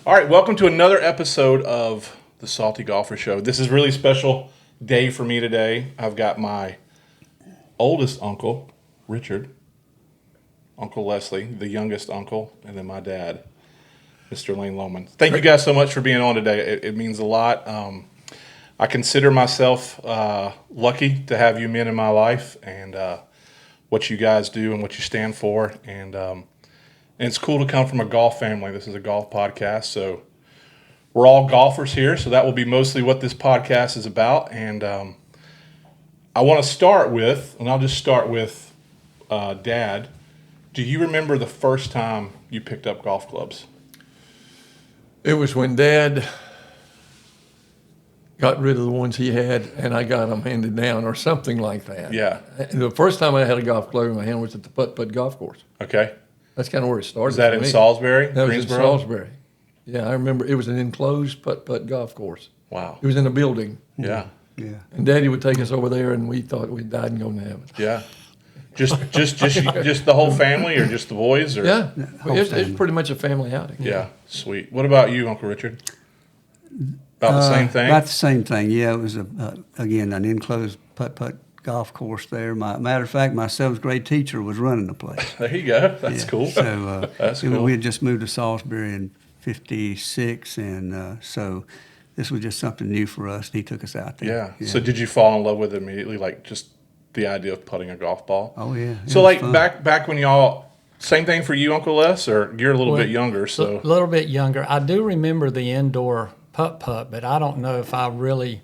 All right, welcome to another episode of the Salty Golfer Show. This is a really special day for me today. I've got my oldest uncle, Richard, Uncle Leslie, the youngest uncle, and then my dad, Mr. Lane Lohman. Thank you guys so much for being on today. It means a lot. I consider myself lucky to have you men in my life and what you guys do and what you stand for. And it's cool to come from a golf family. This is a golf podcast, so we're all golfers here, so that will be mostly what this podcast is about. And I want to start with, and I'll just start with Dad. Do you remember the first time you picked up golf clubs? It was when Dad got rid of the ones he had, and I got them handed down or something like that. Yeah. And the first time I had a golf club in my hand was at the Putt-Putt golf course. Okay. That's kind of where it started. Was that in Salisbury, That was in Greensboro? Salisbury. Yeah, I remember it was an enclosed putt-putt golf course. Wow. It was in a building. Yeah. Yeah. And Daddy would take us over there, and we thought we'd died and gone to heaven. Yeah. Just the whole family, or just the boys? Or? Yeah, whole it's family. pretty much a family outing. Yeah. Sweet. What about you, Uncle Richard? About the same thing? About the same thing. Yeah, it was again an enclosed putt-putt golf course there. Matter of fact, my seventh grade teacher was running the place. There you go. That's Yeah. cool. So That's cool. We had just moved to Salisbury in '56, and so this was just something new for us. And he took us out there. Yeah. So did you fall in love with it immediately, like just the idea of putting a golf ball? Oh yeah. It So was like fun. back when y'all, same thing for you, Uncle Les, or you're a little bit younger, so A little bit younger. I do remember the indoor putt-putt, but I don't know if I really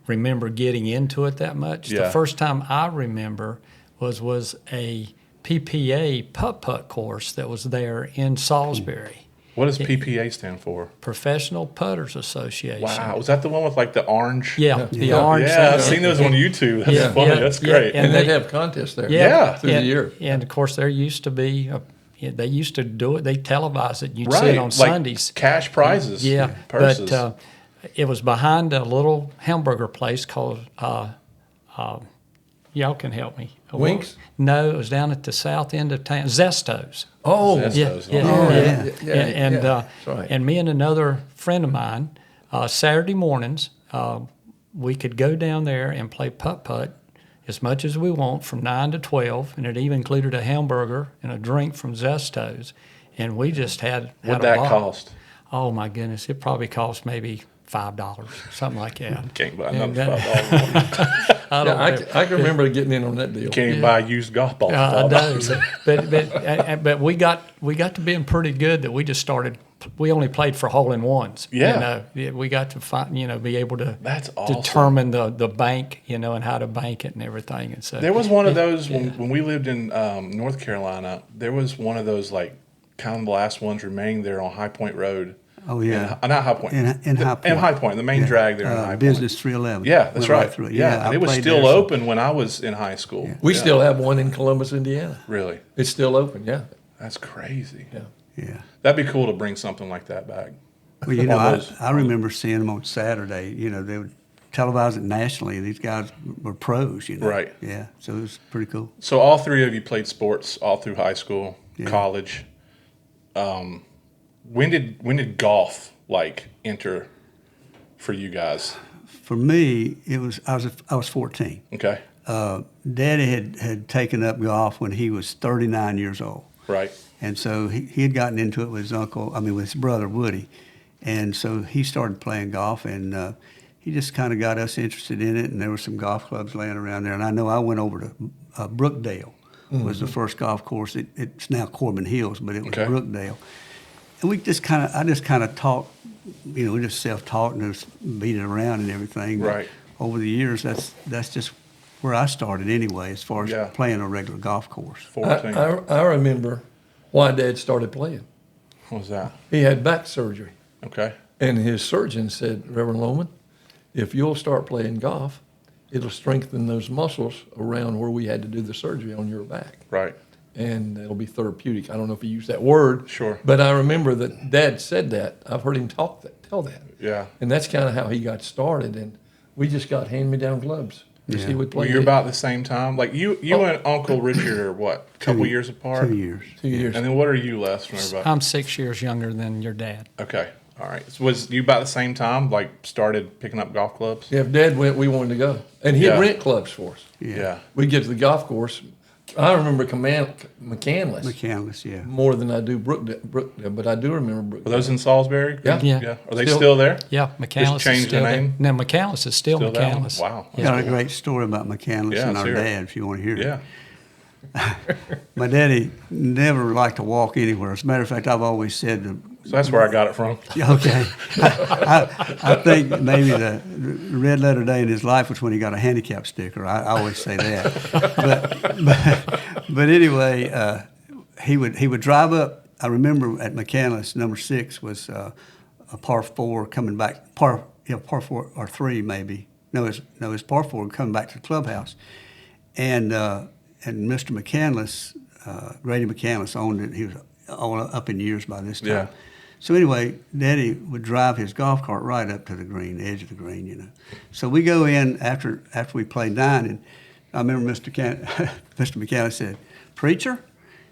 remember getting into it that much. Yeah. The first time I remember was a PPA putt-putt course that was there in Salisbury, what does PPA stand for? Professional Putters Association. Wow, was that the one with like the orange? Yeah, the Yeah. orange Yeah, I've thing. seen those on YouTube. That's Yeah, funny. yeah, That's yeah. great. And they'd they- have contests there Yeah. through the year. And of course, there used to be, they used to do it, they televised it. You'd see Right, it on like Sundays. cash prizes. Yeah, purses. but it was behind a little hamburger place called, y'all can help me. Winks? No, it was down at the south end of town, Zestos. Oh, Zestos. Yeah, Oh, yeah, yeah. And That's right. and me and another friend of mine, Saturday mornings, we could go down there and play putt-putt as much as we want from 9 to 12, and it even included a hamburger and a drink from Zestos. And we just had What'd a that ball. cost? Oh my goodness, it probably cost maybe $5, something like that. Can't buy And nothing. I don't know. I can remember getting in on that deal. Can't even buy a used golf ball. for I $5. know, but we got to being pretty good that we just started. We only played for hole in ones. Yeah. We got to find, be able to That's awesome. determine the bank, and how to bank it and everything. And so There was one of those when we lived in North Carolina. There was one of those like kind of the last ones remaining there on High Point Road. Oh yeah. Not High Point. In High Point. In High Point, the main drag there in High Point. Business 311. Yeah, that's Went right. through it. Yeah, and I it was played still there, so- open when I was in high school. We Yeah. still have one in Columbus, Indiana. Really, It's still open, yeah. that's crazy. Yeah. Yeah. That'd be cool to bring something like that back. Well, you know, All those- I remember seeing them on Saturday. They would televise it nationally. These guys were pros, Right. Yeah, so it was pretty cool. So all three of you played sports all through high school, Yeah. college. When did golf like enter for you guys? For me, I was 14. Okay, Daddy had taken up golf when he was 39 years old. right. And so he had gotten into it with with his brother Woody. And so he started playing golf, and he just kind of got us interested in it. And there were some golf clubs laying around there. And I know I went over to Brookdale, was the first golf course. It's now Corbin Hills, but it was Okay. Brookdale. And I just kind of taught, we just self-taught and just beat it around and everything. But Right. over the years, that's just where I started anyway, as far as Yeah. playing a regular golf course. 14. I remember why Dad started playing. What was that? He had back surgery, Okay. and his surgeon said, Reverend Lohman, if you'll start playing golf, it'll strengthen those muscles around where we had to do the surgery on your back. Right. And it'll be therapeutic. I don't know if he used that word. Sure. But I remember that Dad said that. I've heard him tell that. Yeah. And that's kind of how he got started. And we just got hand-me-down gloves. 'cause Yeah. he would Well, play you're about the same time. Like you and Uncle Richard are what? A couple years apart. 2 years. 2 years. And then what are you, Les, from everybody? I'm 6 years younger than your dad. Okay. All right. So was you about the same time? Like started picking up golf clubs? Yeah, if Dad went, we wanted to go, and he'd Yeah. rent clubs for us. Yeah. We'd get to the golf course. I remember McCandless McCandless, yeah. more than I do Brookdale, but I do remember Were Brookdale. those in Salisbury? Yeah. Yeah. Are they Still- still there? Yeah, McCandless changed is still the there. name? No, McCandless is still Still that one? McCandless. Wow. I got a great story about McCandless Yeah, and let's our hear it. dad, if you want to hear it. Yeah. My daddy never liked to walk anywhere. As a matter of fact, I've always said So that's where I got it from. okay. I think maybe the red letter day in his life was when he got a handicap sticker. I always say that. But anyway, he would drive up. I remember at McCandless, number 6 was a par 4 coming back. Par 4 or 3 maybe. No, it's par 4 coming back to the clubhouse, and Mr. McCandless, Grady McCandless owned it. He was all up in years by this time. Yeah. So anyway, Daddy would drive his golf cart right up to the green, the edge of the green, you know. So we go in after we played 9, and I remember Mr. McCandless said, "Preacher,"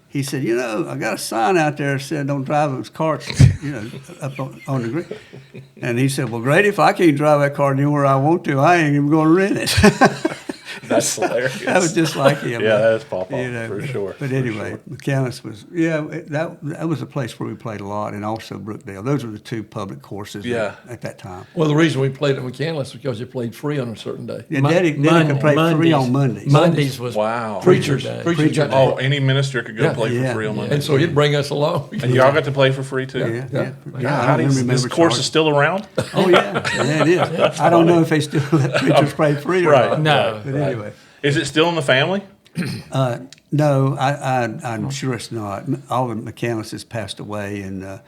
he said, "You know, I got a sign out there that said don't drive those carts, you know, up on the green." And he said, "Well, Grady, if I can't drive that car anywhere I want to, I ain't even going to rent it." That's hilarious. That was just like him. Yeah, that is Papa, you know. for sure. But for anyway, sure. McCandless was, that was a place where we played a lot, and also Brookdale. Those were the 2 public courses Yeah. at that time. Well, the reason we played at McCandless was because you played free on a certain day. Yeah, Daddy could play free on Mondays. Mondays was Wow. Preachers Day. got to Oh, any minister could go Yeah. play for Yeah. free on Yeah. Monday. and so he'd bring us along. And y'all got to play for free too. Yeah, yeah. God, I don't this remember course charging. is still around. Oh, yeah. Yeah, it is. I don't know if they still let preachers play free or Right. not. No. But anyway. Is it still in the family? No, I'm sure it's not. All the McCandlesses passed away, and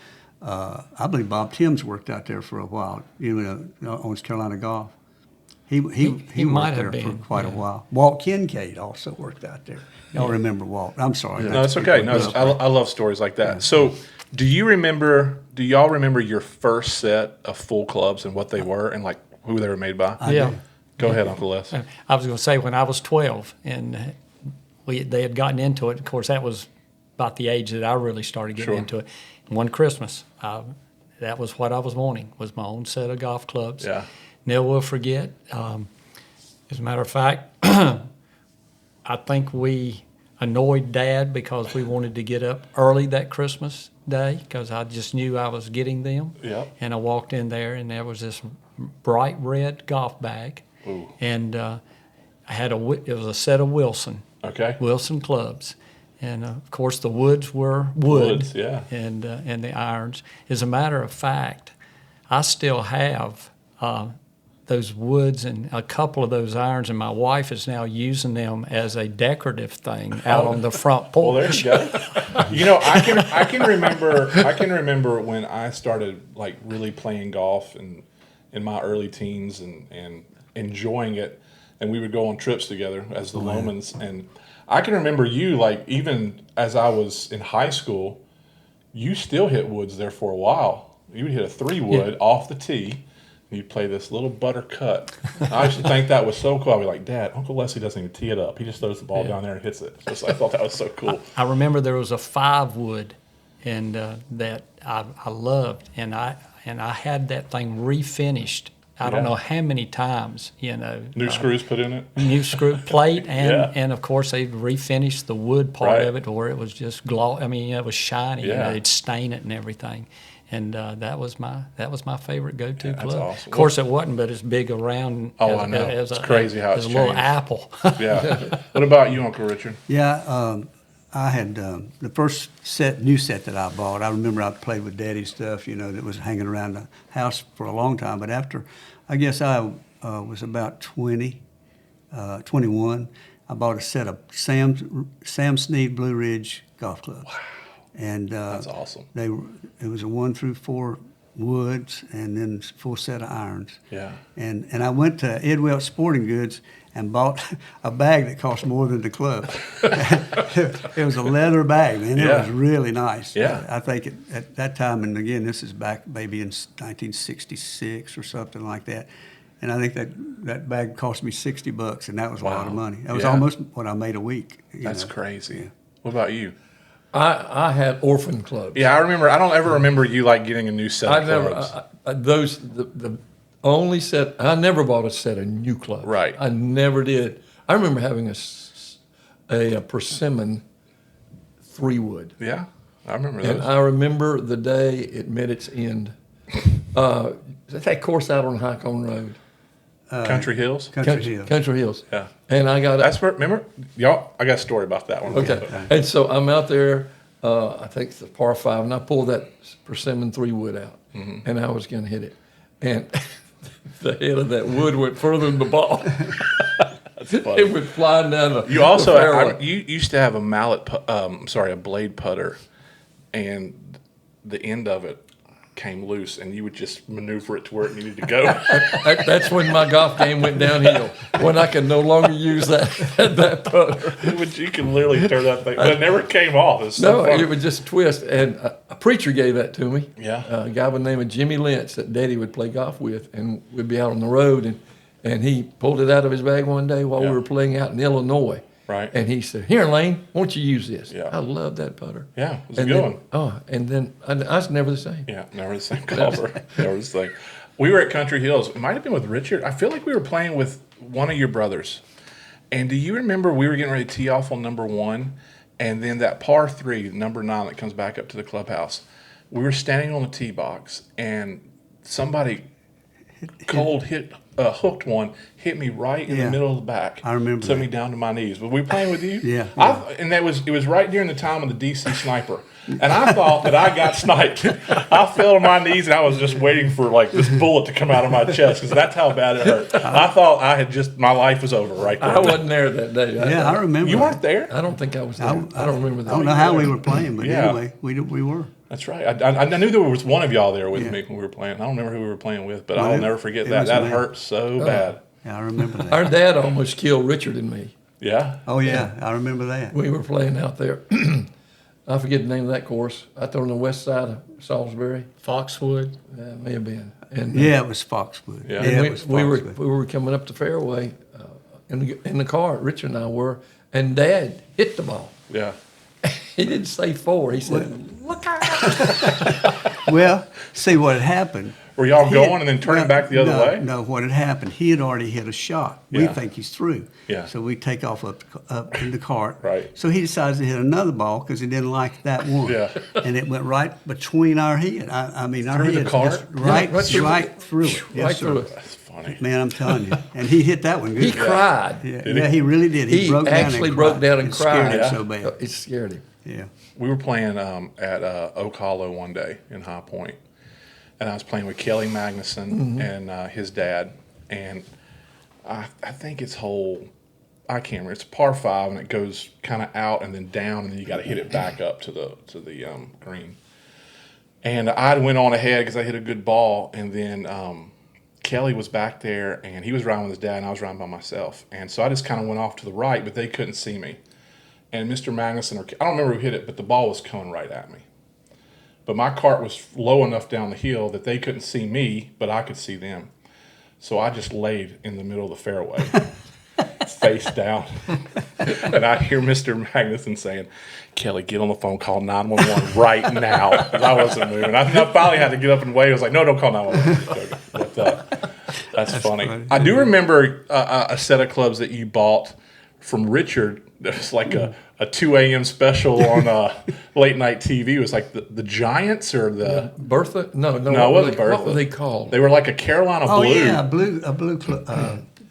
I believe Bob Timms worked out there for a while. You know, owns Carolina Golf. He might worked have there for been, quite a while. Walt Kincaid also worked out there. Y'all remember Walt? I'm sorry. No, it's okay. No, I love stories like that. So, do y'all remember your first set of full clubs and what they were and like who they were made by? Yeah. Go ahead, Uncle Les. I was going to say when I was 12 and they had gotten into it. Of course, that was about the age that I really started getting Sure. into it. One Christmas, that was what I was wanting, was my own set of golf clubs. Yeah. Never will forget. As a matter of fact, I think we annoyed Dad because we wanted to get up early that Christmas day because I just knew I was getting them. Yep. And I walked in there and there was this bright red golf bag. Ooh. And I had it was a set of Wilson clubs. And of course the woods were wood. Woods, yeah. And the irons. As a matter of fact, I still have those woods and a couple of those irons, and my wife is now using them as a decorative thing out on the front Well, there porch. you go. You know, I can remember when I started like really playing golf and in my early teens and enjoying it, and we would go on trips together as the Lomans, and I can remember you like even as I was in high school, you still hit woods there for a while. You would hit a 3-wood off the tee. And you'd play this little butter cut. I used to think that was so cool. I'd be like, Dad, Uncle Leslie doesn't even tee it up. He just throws the ball down there and hits it. I thought that was so cool. I remember there was a 5-wood, and that I loved, and I had that thing refinished. I don't Yeah. know how many times, New screws put in it. new screw plate, and Yeah. and of course they refinished the wood part Right. of it to where it was just gloss. I mean, it was shiny. Yeah. They'd stain it and everything. And that was my favorite go-to that's club. awesome. Of course, it wasn't, but it's big around. Oh, I know. It's crazy how as it's a little changed. apple. Yeah. What about you, Uncle Richard? Yeah, I had the first new set that I bought. I remember I played with Daddy's stuff, that was hanging around the house for a long time. But after, I guess I was about 21, I bought a set of Sam Snead Blue Ridge golf clubs. Wow. And That's awesome. It was a 1 through 4 woods and then full set of irons. Yeah. And I went to Ed Welch Sporting Goods and bought a bag that cost more than the club. It was a leather bag, man. It Yeah. was really nice. Yeah. I think at that time, and again, this is back maybe in 1966 or something like that. And I think that bag cost me $60, and that was a lot of Wow. money. That was Yeah. almost what I made a week. That's crazy. What about you? I had orphan clubs. Yeah, I remember. I don't ever remember you like getting a new set I of never clubs. the only set I never bought a set of new clubs. Right. I never did. I remember having a persimmon 3-wood, Yeah, I remember and those. I remember the day it met its end. That course out on High Cone Road, Country Hills. Country Hill. Country Hills. Yeah. And I got That's where. Remember, y'all. I got a story about that one. okay. And so I'm out there. I think it's the par 5, and I pulled that persimmon 3-wood out, and I was going to hit it, and the head of that wood went further than the ball. That's funny. It went flying down the. You also, the fairway. you used to have a a blade putter, and the end of it came loose, and you would just maneuver it to where it needed to go. That's when my golf game went downhill. When I could no longer use that putter. You can literally turn that thing, but it never came off. It's so No, funny. it would just twist. And a preacher gave that to me. Yeah. A guy by the name of Jimmy Lentz that Daddy would play golf with, and we'd be out on the road, and he pulled it out of his bag one day while Yeah. we were playing out in Illinois. Right. And he said, "Here, Lane, won't you use this?" Yeah. I love that putter. Yeah, it was a And good then, one. Oh, and then I was never the same. Yeah, never the same golfer. Never the same. We were at Country Hills. It might have been with Richard. I feel like we were playing with one of your brothers. And do you remember we were getting ready to tee off on number 1, and then that par 3, number 9, that comes back up to the clubhouse. We were standing on the tee box, and somebody hooked one, hit me right in the Yeah. middle of the back. I remember Took that. me down to my knees. Were we playing with you? Yeah. And it was right during the time of the DC sniper. And I thought that I got sniped. I fell to my knees, and I was just waiting for like this bullet to come out of my chest, because that's how bad it hurt. I thought my life was over right there. I wasn't there that day. Yeah, I remember. You weren't there? I don't think I was there. I don't remember that. I don't know how we were playing, but Yeah. anyway, we were. That's right. I knew there was one of y'all there with Yeah. me when we were playing. I don't remember who we were playing with, but Well, I'll never forget it that. was That me. hurt so bad. Yeah, I remember that. Our dad almost killed Richard and me. Yeah. Oh yeah, I remember that. We were playing out there. I forget the name of that course. I thought on the west side of Salisbury. Foxwood. It may have been. And Yeah, it was Foxwood. Yeah. Yeah, we, it was we were Foxwood. coming up the fairway in the car. Richard and I were, and Dad hit the ball. Yeah. He didn't say 4. He said, "Look out!" Well, see what had happened. Were y'all He going had- and then turning no, back the other no, way? No, what had happened, he had already hit a shot. We Yeah. think he's through. Yeah. So we take off up in the cart. Right. So he decides to hit another ball because he didn't like that one. Yeah. And it went right between our head. I mean, our Through the head cart? just right, Yeah, right through right through it. Yes, right sir. through it. That's funny. Man, I'm telling you. And he hit that one good. He cried. Yeah, Did he? yeah, he really did. He, He broke down actually and broke cried. down and It scared cried. him Yeah. so bad. It scared him. Yeah. We were playing at Oak Hollow one day in High Point, and I was playing with Kelly Magnuson and his dad, and I think it's I can't remember. It's par 5, and it goes kind of out and then down, and then you got to hit it back up to the green. And I went on ahead because I hit a good ball, and then Kelly was back there, and he was riding with his dad, and I was riding by myself, and so I just kind of went off to the right, but they couldn't see me. And Mr. Magnuson, I don't remember who hit it, but the ball was coming right at me. But my cart was low enough down the hill that they couldn't see me, but I could see them. So I just laid in the middle of the fairway, face down. And I hear Mr. Magnuson saying, "Kelly, get on the phone, call 911 right now." Because I wasn't moving. I finally had to get up and wait. I was like, no, don't call 911. But, that's funny. I do remember a set of clubs that you bought from Richard. It was like a 2 a.m. special on late night TV. It was like the Giants or the... Bertha? No, No, it wasn't Bertha. What were they called? They were like a Carolina Oh Blue.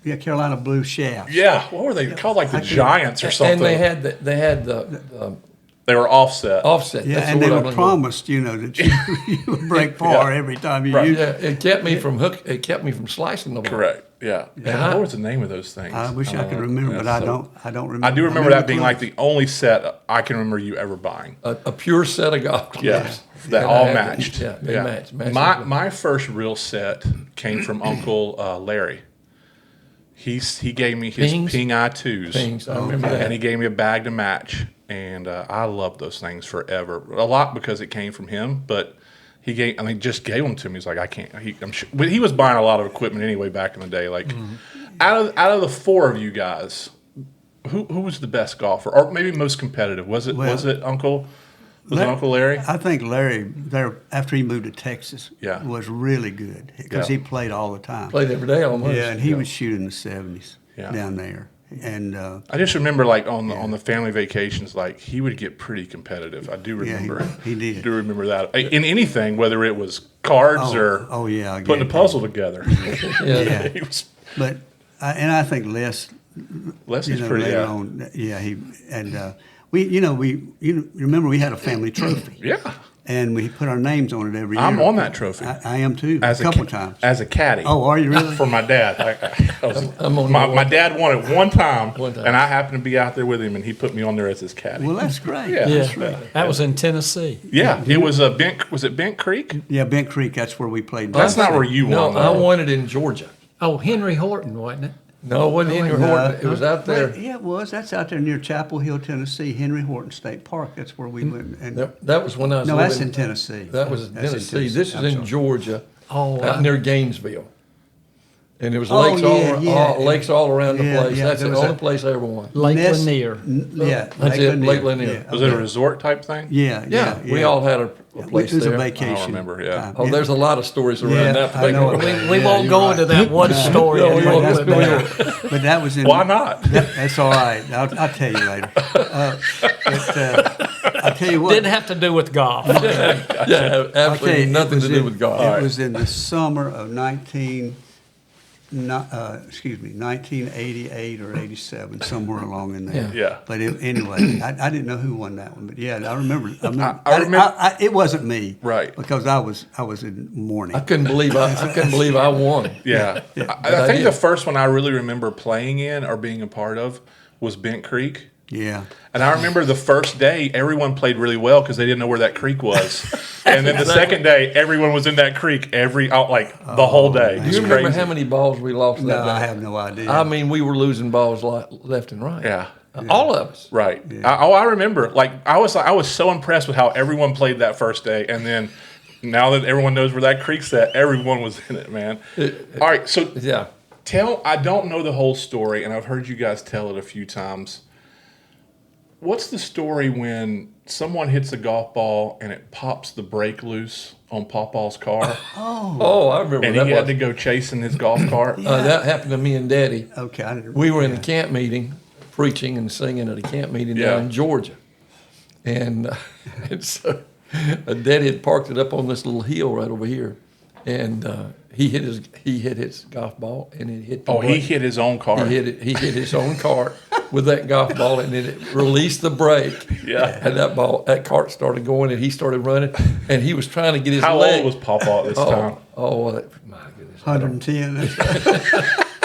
yeah, Carolina Blue shaft. Yeah, what were they called? Like the Giants or something. And they had the They were offset. offset. Yeah, That's and the they word were I'm looking promised, that you would break par every time you Right. used for. it. Yeah, it kept me from It kept me from slicing the ball. Correct. Yeah. I- What was the name of those things? I wish I don't could know. remember, Yeah, but I so- don't. I don't remember. I do remember that being like clubs. the only set I can remember you ever buying. A pure set of golf clubs. Yeah, that And all I had to- matched. Yeah, they matched. My first real set came from Uncle Larry. He gave me his Pings? Ping I2s. Pings, I remember that. And he gave me a bag to match. And I loved those things forever. A lot because it came from him, but just gave them to me. He's like, I can't. I'm sure, but he was buying a lot of equipment anyway back in the day. Like, out of the four of you guys, who was the best golfer, or maybe most competitive? Was it Uncle? Was it Uncle Larry? I think Larry, there after he moved to Texas, was really good because he played all the time. Played every day almost. Yeah, and he would shoot in the 70s Yeah. down there. And I just remember, like, on the family vacations, like, he would get pretty competitive. I do remember. he did. I do remember that. In anything, whether it was cards or putting a puzzle together. Yeah. He was, But I think Les is pretty, later on, we remember we had a family trophy. Yeah. And we put our names on it every year. I'm on that trophy. I am too, As a couple times. As a caddy. Oh, are you really? For my dad. I'm on my dad won it one time, One time. and I happened to be out there with him, and he put me on there as his caddy. Well, that's great. Yeah. That's right. That was in Tennessee. Yeah, it was was it Bent Creek? Yeah, Bent Creek, that's where we played. That's not where you No, won. I though. won it in Georgia. Oh, Henry Horton, wasn't it? No, it wasn't Henry Horton. It was out there. Well, yeah, it was. That's out there near Chapel Hill, Tennessee, Henry Horton State Park. That's where we went. And That was when I was no, living. that's in Tennessee. That was in That's Tennessee. This is I'm in sorry. Georgia, Oh, out near Gainesville. And there was Oh, lakes yeah. lakes all around the Yeah, place. yeah, That's there the was only a- place I ever won. Lake Ness- Lanier. Yeah, That's it, Lake Lanier. Was it a resort type thing? Yeah, Yeah, we all had a place It was there. a vacation. I don't remember, yeah. time. Oh, there's a lot of stories around Yeah, that. I know. We Yeah, won't you're go right. into that one story. No, we anymore, won't. but But that was in. Why not? That's all right. I'll tell you later. I'll tell you what. Didn't have to do with golf. Yeah, absolutely it nothing to was do in- with golf. It was in the summer of 1988 or 87, somewhere along in there. Yeah. But anyway, I didn't know who won that one, but yeah, I remember. I remember- it wasn't me, Right. Because I was in mourning. I couldn't believe I won. Yeah. I think the first one I really remember playing in or being a part of was Bent Creek. Yeah. And I remember the first day, everyone played really well because they didn't know where that creek was. And then the second day, everyone was in that creek the whole day. Do It's you remember crazy. how many balls we lost No, that day? I have no idea. I mean, we were losing balls left and right. Yeah. All of us. Right. I remember. I was so impressed with how everyone played that first day, and then now that everyone knows where that creek's at, everyone was in it, man. All right. So Yeah. I don't know the whole story, and I've heard you guys tell it a few times. What's the story when someone hits a golf ball and it pops the brake loose on Pawpaw's car, Oh, I remember and that he had was. to go chasing his golf cart? That happened to me and Daddy. Okay. I didn't, We were in a camp meeting, preaching and singing at a camp meeting Yeah. down in Georgia. And, and so Daddy had parked it up on this little hill right over here. And he hit his golf ball and it hit the Oh, he brake. hit his own car. He hit his own cart with that golf ball, and then it released the brake. Yeah. And that cart started going, and he started running, and he was trying to get his How leg. old was Pawpaw at this time? My goodness. 110.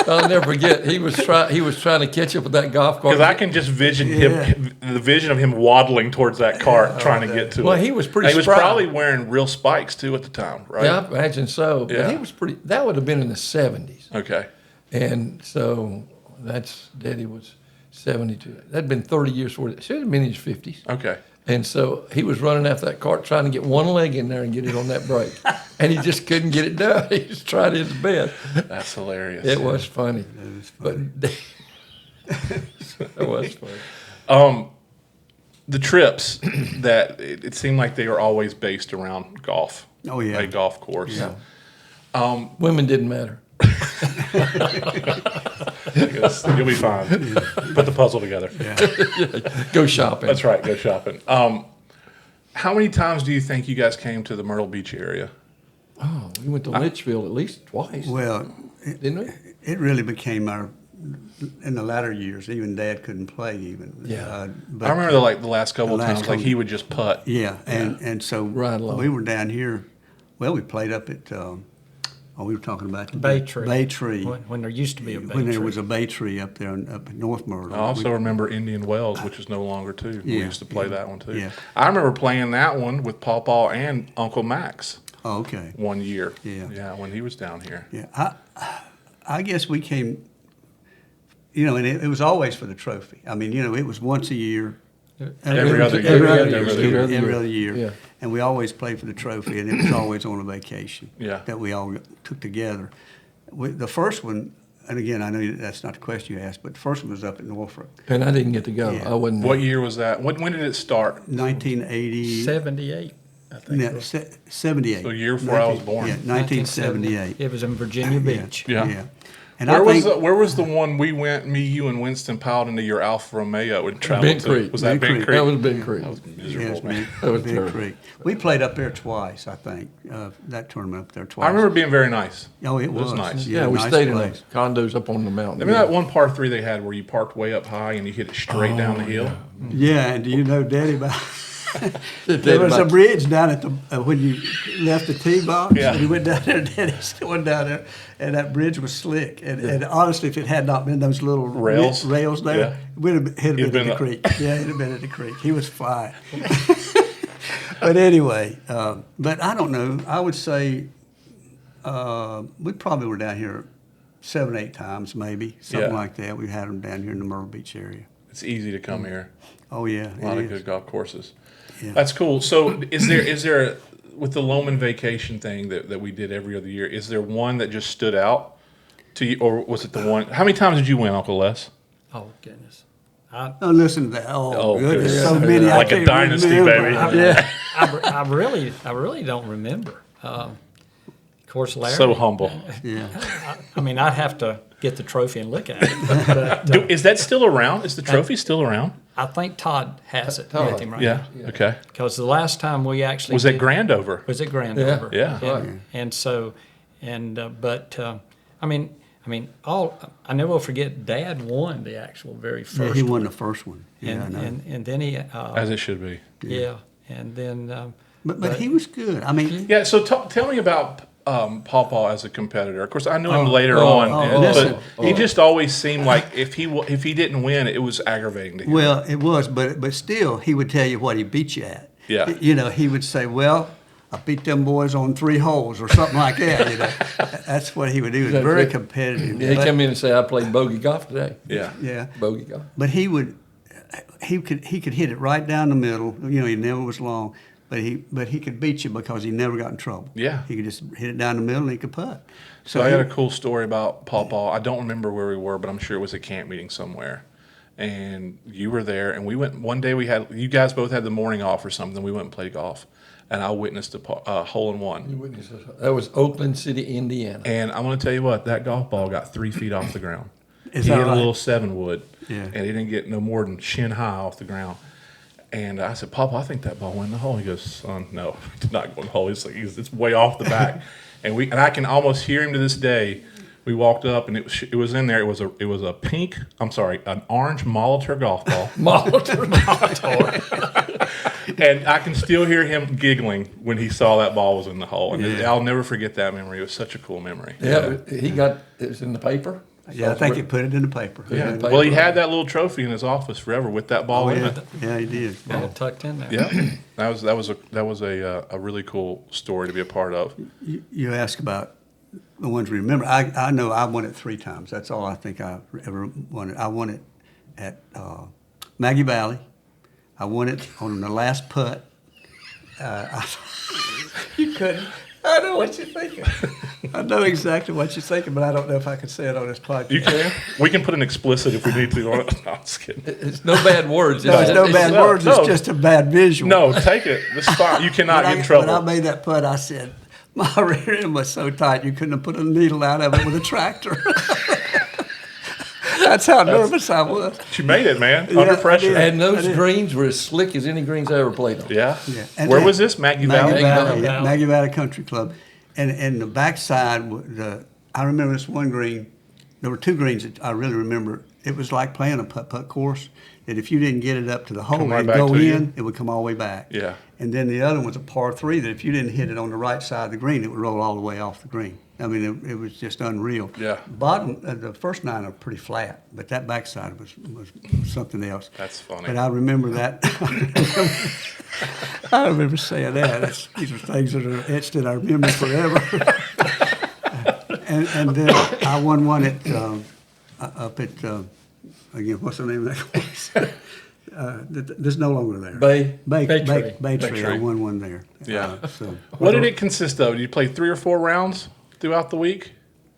I'll never forget. He was trying to catch up with that golf cart. Because I can just vision the vision of him waddling towards that cart trying to get to Well, it. he was pretty And he was spry. probably wearing real spikes too at the time, right? Yeah, I imagine so. Yeah. But he was pretty. That would have been in the 70s, Okay. and so Daddy was 72. That'd been 30 years before. Should have been in his 50s. Okay. And so he was running after that cart trying to get one leg in there and get it on that brake. And he just couldn't get it done. He was trying his best. That's hilarious. It was funny. But it was funny. The trips that it seemed like they were always based around golf. Oh, yeah. A golf course. Yeah. Women didn't matter. You'll be fine. Put the puzzle together. Go shopping. That's right. Go shopping. How many times do you think you guys came to the Myrtle Beach area? Oh, we went to Litchfield at least twice, Well, didn't we? it really became in the latter years, even Dad couldn't play even. Yeah. But, I remember the last couple of the last times, like couple- he would just putt. Yeah, and so Right along. we were down here. Well, we played up at. We were talking about the Bay Tree. Bay Tree. When there used to be a bay When there tree. was a bay tree up there up in North Myrtle. I also remember Indian Wells, which is no longer too. We Yeah, used to play that one too. yeah. I remember playing that one with Pawpaw and Uncle Max Oh, okay. one year. Yeah. Yeah, when he was down here. Yeah, I guess we came. And it was always for the trophy. I mean, it was once a year. Every other year. Every other Every year. other Every other year. year. Yeah. and we always played for the trophy, and it was always on a vacation Yeah. that we all took together. The first one, and again, I know that's not the question you asked, but the first one was up in Norfolk, And I didn't get to go. Yeah. I wasn't. What year was that? When did it start? 1980. 78, I think. No, it was. 78. So a year before I was born. Yeah, 1978. It was in Virginia Beach. Yeah. And Where was the one we went? Me, you, and Winston piled into your Alfa Romeo and traveled Big to? Creek. Was that Big Big Creek. Creek? That was Big Creek. Miserable, Yes, man. That was Big terrible. Creek. We played up there twice, I think. That tournament up there twice. I remember it being very nice. Oh, it was was nice. Yeah, we nice stayed in place. the condos up on the mountain. Remember that one par 3 they had where you parked way up high and you hit it straight down the hill? Yeah, and do you know, Daddy, about Did there was a about- bridge down at the when you left the tee box. Yeah. And you went down there, Daddy's going down there, and that bridge was slick. And honestly, if it had not been those little Rails? rails there, Yeah. it would have been It'd in been the a- creek. Yeah, it'd have been in the creek. He was fine. But anyway, but I don't know. I would say we probably were down here 7, 8 times, maybe something Yeah. like that. We had them down here in the Myrtle Beach area. It's easy to come here. Oh yeah, A lot it of is. good golf courses. Yeah. That's cool. So is there with the Loman vacation thing that we did every other year, is there one that just stood out to you, or was it the one? How many times did you win, Uncle Les? Oh, goodness. Oh, listen to that. Oh, Oh, goodness. goodness. So many. I Like a can't dynasty, remember. baby. Yeah. I really don't remember. Of course, Larry. So humble. Yeah. I mean, I'd have to get the trophy and look at it. But, Is that still around? Is the trophy still around? I think Todd has it Todd. with him right Yeah. now. Okay. Because the last time we actually Was it Grandover? Was it Grandover? Yeah. And so, but I mean, I never will forget. Dad won the actual very Yeah, first. he won the first one. Yeah, I know. and then he As it should be. yeah, and then But he was good. I mean, Yeah. So tell me about Paw Paw as a competitor. Of course, I knew him later on, listen. but he just always seemed like if he didn't win, it was aggravating to him. well, it was, but still, he would tell you what he beat you at. Yeah. You know, he would say, "Well, I beat them boys on 3 holes," or something like that. You know, that's what he would do. He was very competitive. Yeah, he But- come in and say, I played bogey golf today. Yeah. Yeah. Bogey golf. But he could hit it right down the middle. You know, he never was long, but he could beat you because he never got in trouble. Yeah. He could just hit it down the middle and he could putt. So I got a cool story about Paw Paw. I don't remember where we were, but I'm sure it was a camp meeting somewhere. And you were there, and we went one day. You guys both had the morning off or something. We went and played golf, and I witnessed a hole in one. That was Oakland City, Indiana. And I'm going to tell you what, that golf ball got 3 feet off the ground. Is He that hit a right? little 7-wood, Yeah. and he didn't get no more than shin high off the ground. And I said, Papa, I think that ball went in the hole. He goes, son, no, it did not go in the hole. It's way off the back. and I can almost hear him to this day. We walked up, and it was in there. It was an orange Molitor golf ball. And I can still hear him giggling when he saw that ball was in the hole. And Yeah. I'll never forget that memory. It was such a cool memory. Yeah, it was in the paper. Yeah, I think he put it in the paper. Yeah. paper. Well, he had that little trophy in his office forever with that ball Oh, in yeah. it. Yeah, he did. all tucked in there. Yeah, that was a really cool story to be a part of. You ask about the ones we remember. I know I won it 3 times. That's all I think I ever won it. I won it at Maggie Valley. I won it on the last putt. You couldn't. I know what you're thinking. I know exactly what you're thinking, but I don't know if I can say it on this podcast. You can. We can put an explicit if we need to on it. No, I'm just kidding. It's no bad words. No, it's no bad no, words. no. It's just a bad visual. No, take it. It's fine. You cannot get in When I trouble. made that putt, I said, my rear end was so tight you couldn't have put a needle out of it with a tractor. That's how nervous I was. But you made it, man. Yeah, Under I pressure. did. And those greens were as slick as any greens I ever played on. Yeah. Yeah. And Where then- was this? Maggie Valley? Maggie Valley, Valley. Maggie Valley Country Club. And the backside, I remember this one green. There were 2 greens that I really remember. It was like playing a putt-putt course, that if you didn't get it up to the hole right and back go to you. in, it would come all the way back. Yeah. And then the other one was a par 3 that if you didn't hit it on the right side of the green, it would roll all the way off the green. I mean, it was just unreal. Yeah. Bottom, the first 9 are pretty flat, but that backside was something else. That's funny. But I remember that. I remember saying that. These are things that are etched in our memory forever. and then I won one at up at again. What's the name of that course? There's no longer there. Bay. Bay Tree. Tree. I won one there. Yeah. So, What did it consist of? Did you play 3 or 4 rounds throughout the week?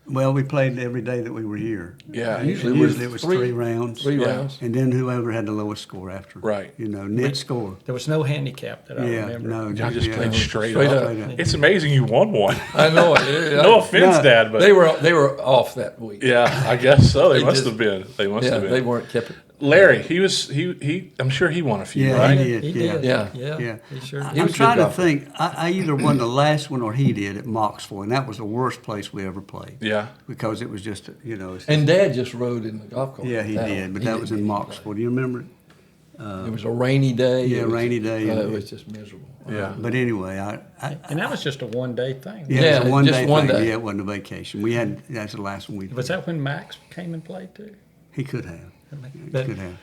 well, we played every day that we were here. Yeah. Usually Usually it was 3 rounds. 3 Yeah. rounds. And then whoever had the lowest score after. Right. Net score. There was no handicap that I Yeah, remember. no. Y'all just played straight Straight up. up. Straight up. It's amazing you won one. I know it. No offense, No. Dad, but They were off that week. yeah, I guess so. They They must just- have been. They must Yeah, have been. they weren't kept it. Larry, he. I'm sure he won a few, Yeah, right? he did. He Yeah. did. Yeah. Yeah. He sure did. He I'm was a trying good to golfer. think. I either won the last one or he did at Moxville, and that was the worst place we ever played. Yeah. Because it was just, And Dad just rode in the golf cart. yeah, he That did. one. But He that was in didn't Moxville. Do you remember it? It was a rainy day. Yeah, It was- rainy day. It was just miserable. Yeah. But anyway, And that was just a one-day thing. yeah, Yeah, it was a one just day one thing. day. Yeah, it wasn't a vacation. That's the last one we did. Was that when Max came and played too? He could have. But Could have.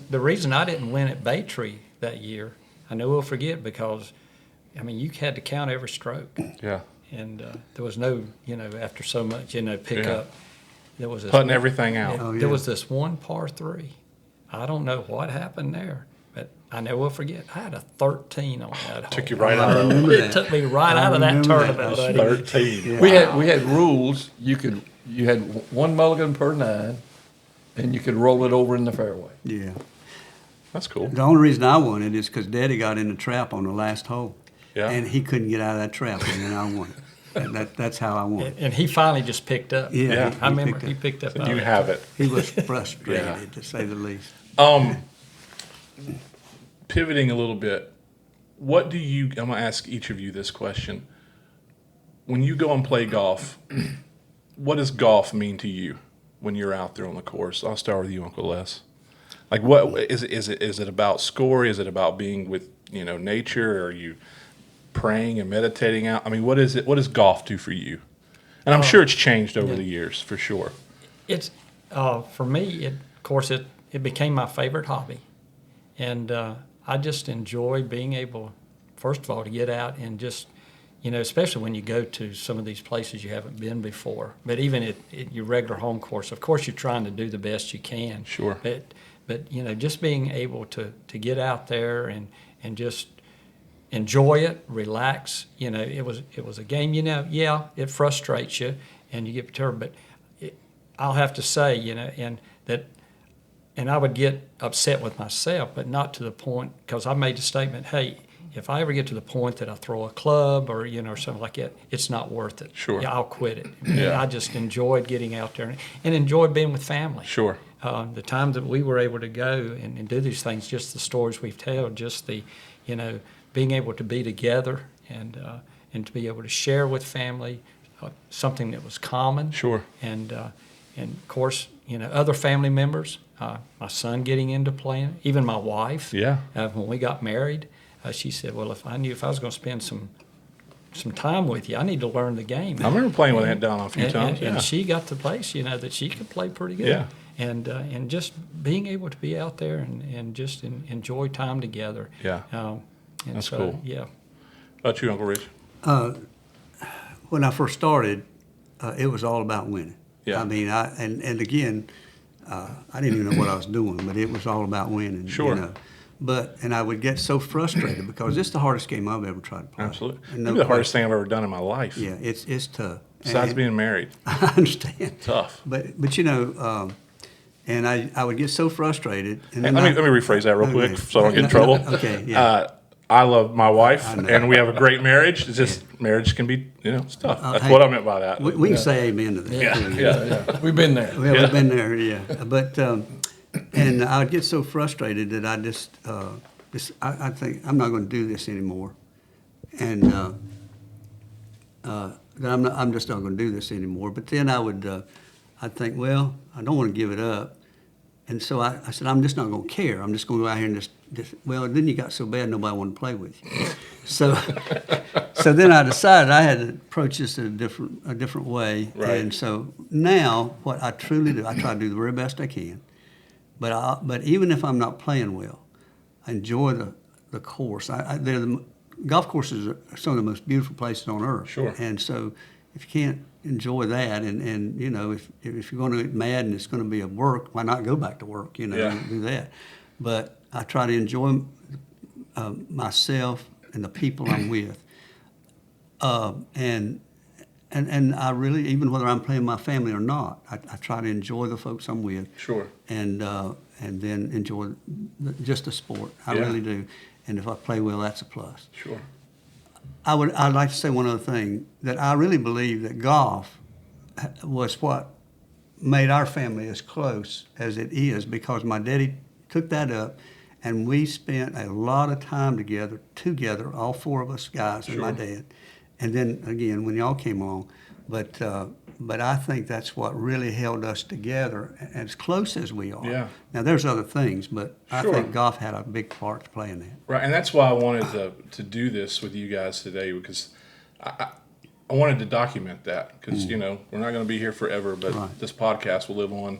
the reason I didn't win at Bay Tree that year, I know we'll forget because, I mean, you had to count every stroke, Yeah. and there was no, after so much, pick Yeah. up. There was this Putting everything out. Oh, yeah. There was this one par 3. I don't know what happened there, but I never will forget. I had a 13 on that hole. Took you right I out of remember It that. took me right I out of that remember that. tournament, That's buddy. 13. Yeah. We had rules. You had one mulligan per 9, and you could roll it over in the fairway. Yeah. That's cool. The only reason I won it is because Daddy got in the trap on the last hole. Yeah. And he couldn't get out of that trap, and then I won it. That's how I won. And he finally just picked up. Yeah, Yeah. I remember picked he up. picked up. You have it. He was frustrated, Yeah. to say the least. Pivoting a little bit, what do you? I'm gonna ask each of you this question. When you go and play golf, what does golf mean to you when you're out there on the course? I'll start with you, Uncle Les. Like, what is it? Is it about score? Is it about being with nature? Are you praying and meditating out? I mean, what is it? What does golf do for you? And I'm sure it's changed over the years, for sure. It's for me. Of course, it became my favorite hobby, and I just enjoy being able, first of all, to get out and just, especially when you go to some of these places you haven't been before. But even at your regular home course, of course, you're trying to do the best you can. Sure. But just being able to get out there and just enjoy it, relax. It was a game. Yeah, it frustrates you and you get perturbed. But I'll have to say, and I would get upset with myself, but not to the point, because I made the statement, hey, if I ever get to the point that I throw a club or something like that, it's not worth it. Sure. Yeah, I'll quit it. Yeah. I just enjoyed getting out there and enjoyed being with family. Sure. The times that we were able to go and do these things, just the stories we've told, just the, being able to be together and to be able to share with family something that was common. Sure. And of course, other family members, my son getting into playing, even my wife. Yeah. When we got married, she said, well, if I was going to spend some time with you, I need to learn the game. I remember playing with Aunt Donna a few times. And Yeah. she got the place, that she could play pretty good. Yeah. And just being able to be out there and just enjoy time together. Yeah. And That's so, cool. Yeah. How about you, Uncle Rich? When I first started, it was all about winning. Yeah. I mean, and again, I didn't even know what I was doing, but it was all about winning. Sure. And I would get so frustrated because it's the hardest game I've ever tried to play. Absolutely. And Maybe the hardest thing I've ever done in my life. Yeah, it's tough. Besides And- being married. I understand. Tough. But and I would get so frustrated. And Hey, then let me rephrase that real quick Okay. so I don't get in trouble. Okay, yeah. I love my wife, I know. and we have a great marriage. It's just marriage can be, it's tough. That's hey, what I meant by that. we can say amen to that. Yeah. We've been there. Well, we've been there, yeah. But and I would get so frustrated that I just I think I'm not going to do this anymore, and that I'm just not going to do this anymore. But then I'd think, well, I don't want to give it up, and so I said, I'm just not going to care. I'm just going to go out here and just well. Then you got so bad nobody wanted to play with you. So then I decided I had to approach this in a different way. Right. And so now what I truly do, I try to do the very best I can. But even if I'm not playing well, I enjoy the course. Golf courses are some of the most beautiful places on earth. Sure. And so if you can't enjoy that, and if you're going to get mad and it's going to be a work, why not go back to work? Yeah. And do that. But I try to enjoy myself and the people I'm with. And I really, even whether I'm playing my family or not, I try to enjoy the folks I'm with. Sure. And then enjoy just the sport. I Yeah. really do. And if I play well, that's a plus. Sure. I'd like to say one other thing, that I really believe that golf was what made our family as close as it is, because my daddy took that up, and we spent a lot of time together, all four of us guys and my Sure. dad. And then again, when y'all came along, but I think that's what really held us together, as close as we are. Yeah. Now there's other things, but I Sure. think golf had a big part to play in that. Right, and that's why I wanted to do this with you guys today, because I wanted to document that, because you know, we're not going to be here forever, but Right. this podcast will live on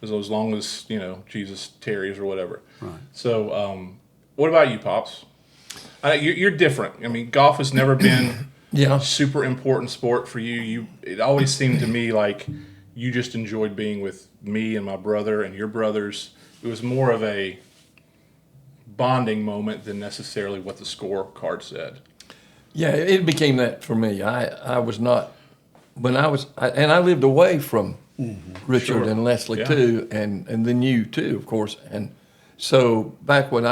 as long as, you know, Jesus tarries or whatever. Right. So, what about you, Pops? You're different. I mean, golf has never been Yeah. a super important sport for you. It always seemed to me like you just enjoyed being with me and my brother and your brothers. It was more of a bonding moment than necessarily what the scorecard said. Yeah, it became that for me. I was not, when I was, and I lived away from Richard Sure. and Leslie Yeah. too, and then you too, of course. And so back when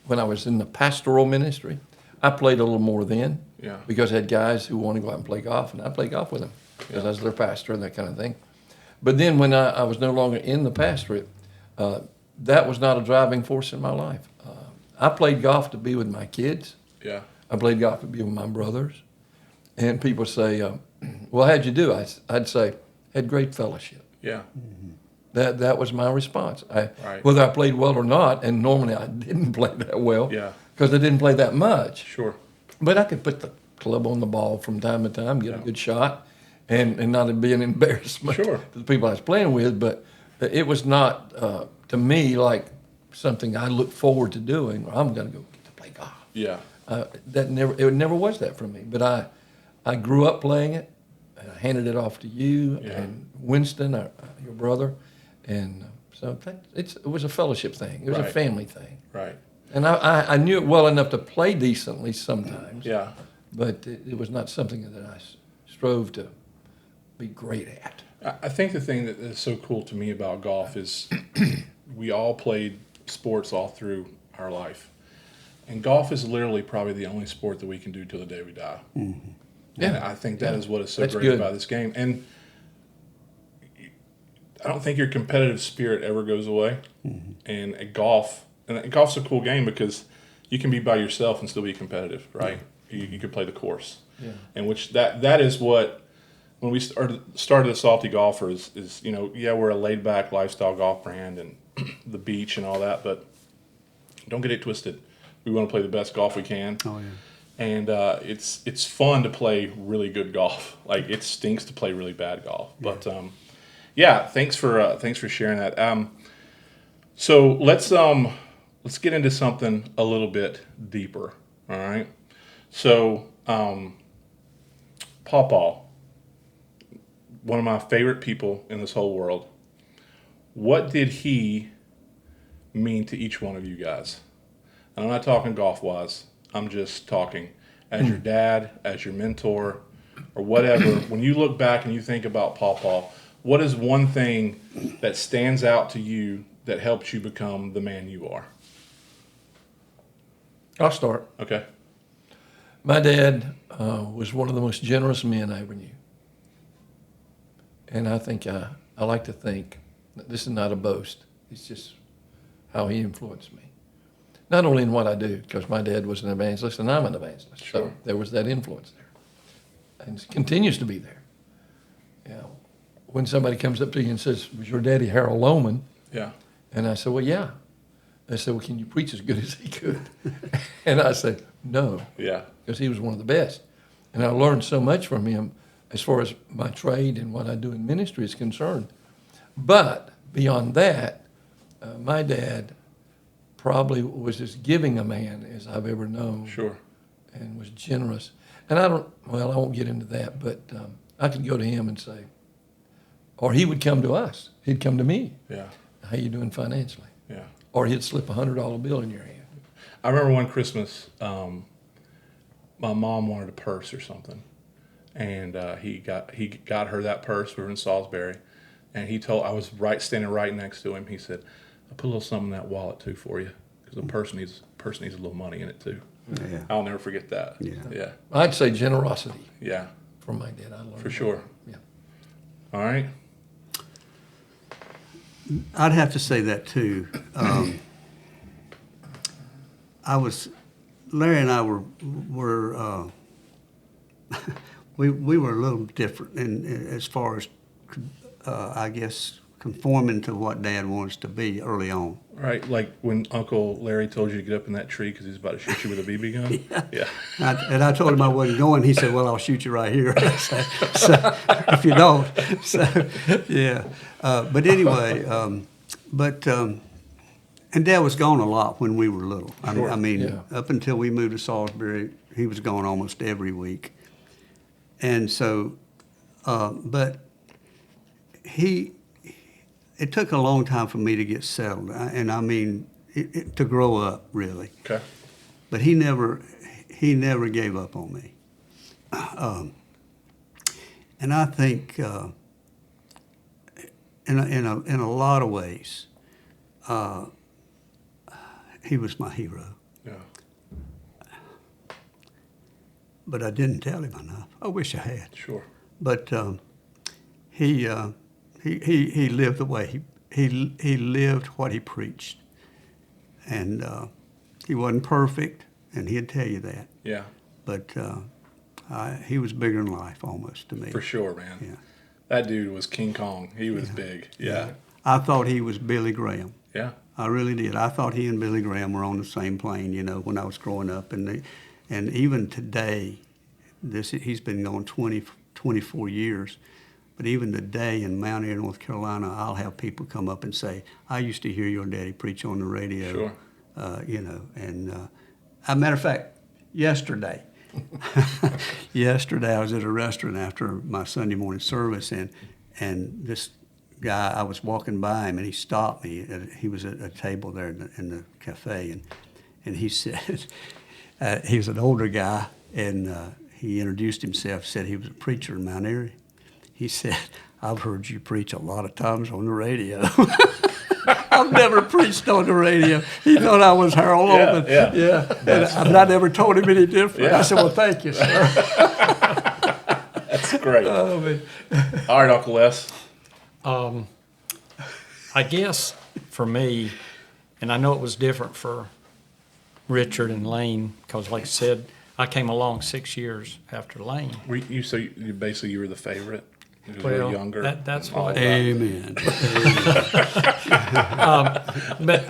when I was in the pastoral ministry, I played a little more then. Yeah. Because I had guys who wanted to go out and play golf, and I played golf with them because I was their pastor and that kind of thing. But then when I was no longer in the pastorate, that was not a driving force in my life. I played golf to be with my kids. Yeah. I played golf to be with my brothers. And people say, well, how'd you do? I'd say, had great fellowship. Yeah. That was my response. Right. Whether I played well or not, and normally I didn't play that well Yeah. because I didn't play that much. Sure. But I could put the club on the ball from time to time, get Yeah. a good shot, and not be an embarrassment Sure. to the people I was playing with. But it was not, to me, like something I look forward to doing, or I'm going to go get to play golf. Yeah. It never was that for me. But I grew up playing it, and I handed it off to you Yeah. and Winston, your brother, and so it was a fellowship thing. It was a Right. family thing. Right. And I knew it well enough to play decently sometimes. Yeah. But it was not something that I strove to be great at. I think the thing that is so cool to me about golf is we all played sports all through our life. And golf is literally probably the only sport that we can do till the day we die. Mm-hmm. Yeah. And I think that is what is so That's great good. about this game. And I don't think your competitive spirit ever goes away. Mm-hmm. And golf's a cool game because you can be by yourself and still be competitive, right? Yeah. You can play the course. Yeah. And which that is what, when we started the Salty Golfers, is, you know, yeah, we're a laid back lifestyle golf brand and the beach and all that, but don't get it twisted. We want to play the best golf we can. Oh, yeah. And it's fun to play really good golf. Like, it stinks to play really bad golf. Yeah. But yeah, thanks for sharing that. So let's get into something a little bit deeper. All right. So Pawpaw, one of my favorite people in this whole world. What did he mean to each one of you guys? And I'm not talking golf-wise. I'm just talking as your dad, as your mentor, or whatever. When you look back and you think about Pawpaw, what is one thing that stands out to you that helps you become the man you are? I'll start. Okay. My dad was one of the most generous men I ever knew. And I think I like to think that this is not a boast. It's just how he influenced me. Not only in what I do, because my dad was an evangelist and I'm an evangelist. Sure. So there was that influence there. And it continues to be there. You know, when somebody comes up to you and says, was your daddy Harold Lohman? Yeah. And I said, well, yeah. They said, well, can you preach as good as he could? And I said, no. Yeah. Because he was one of the best. And I learned so much from him as far as my trade and what I do in ministry is concerned. But beyond that, my dad probably was as giving a man as I've ever known. Sure. And was generous. And I won't get into that, but I could go to him and say, or he would come to us. He'd come to me. Yeah. How you doing financially? Yeah. or he'd slip $100 bill in your hand. I remember one Christmas, my mom wanted a purse or something, and he got her that purse. We were in Salisbury, and I was standing right next to him. He said, "I put a little something in that wallet too for you, because the purse needs a little money in it too." Yeah. I'll never forget that. Yeah. Yeah. I'd say generosity Yeah. from my dad. I learned For sure. that. Yeah. All right. I'd have to say that too. Larry and I were we were a little different as far as I guess conforming to what Dad wants to be early on. Right, like when Uncle Larry told you to get up in that tree because he's about to shoot you with a BB gun. Yeah. And I told him I wasn't going. He said, "Well, I'll shoot you right here." so if you don't, so yeah. But anyway, and Dad was gone a lot when we were little. Sure. I mean, Yeah. up until we moved to Salisbury, he was gone almost every week. And so, but it took a long time for me to get settled, and I mean, to grow up really. Okay. But he never gave up on me. And I think, in a lot of ways, he was my hero. Yeah. But I didn't tell him enough. I wish I had. Sure. But he lived the way he lived what he preached, and he wasn't perfect, and he'd tell you that. Yeah. But he was bigger than life almost to me. For sure, man. Yeah. That dude was King Kong. He was big. Yeah. I thought he was Billy Graham. Yeah. I really did. I thought he and Billy Graham were on the same plane, when I was growing up. And even today, he's been gone 24 years. But even today in Mount Airy, North Carolina, I'll have people come up and say, "I used to hear your daddy preach on the radio." Sure. And as a matter of fact, yesterday I was at a restaurant after my Sunday morning service, and this guy, I was walking by him, and he stopped me. He was at a table there in the cafe, and he said, he was an older guy, and he introduced himself, said he was a preacher in Mount Airy. He said, "I've heard you preach a lot of times on the radio." I've never preached on the radio. He thought I was Harold Oldman. Yeah. And I never told him any different. Yeah. I said, "Well, thank you, sir." That's great. Oh, man. All right, Uncle Les. I guess for me, and I know it was different for Richard and Lane, because like I said, I came along 6 years after Lane. So you basically you were the favorite? Because you were younger? That's all what. that. Amen. But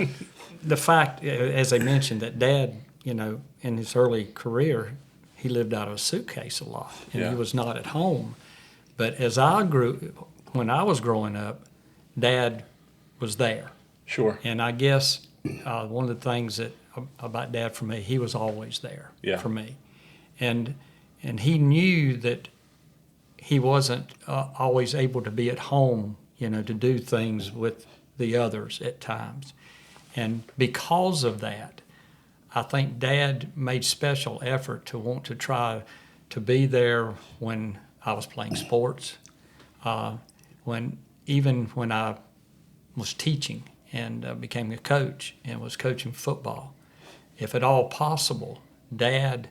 the fact, as I mentioned, that Dad, in his early career, he lived out of a suitcase a lot, and Yeah. he was not at home. But when I was growing up, Dad was there. Sure. And I guess one of the things about Dad for me, he was always there for me. And he knew that he wasn't always able to be at home, to do things with the others at times. And because of that, I think Dad made special effort to want to try to be there when I was playing sports, even when I was teaching and became a coach and was coaching football. If at all possible, Dad,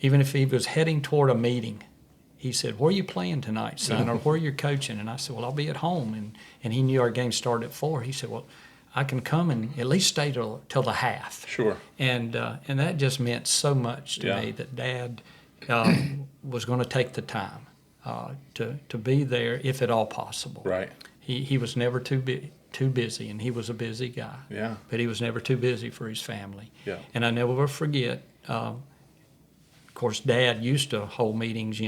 even if he was heading toward a meeting, he said, "Where are you playing tonight, son, or where are you coaching?" And I said, "Well, I'll be at home." And he knew our game started at 4. He said, "Well, I can come and at least stay till the half." Sure. And that just meant so much to me that Dad was going to take the time to be there if at all possible. Right. He was never too busy, and he was a busy guy. Yeah. But he was never too busy for his family. Yeah. And I never will forget, of course, Dad used to hold meetings,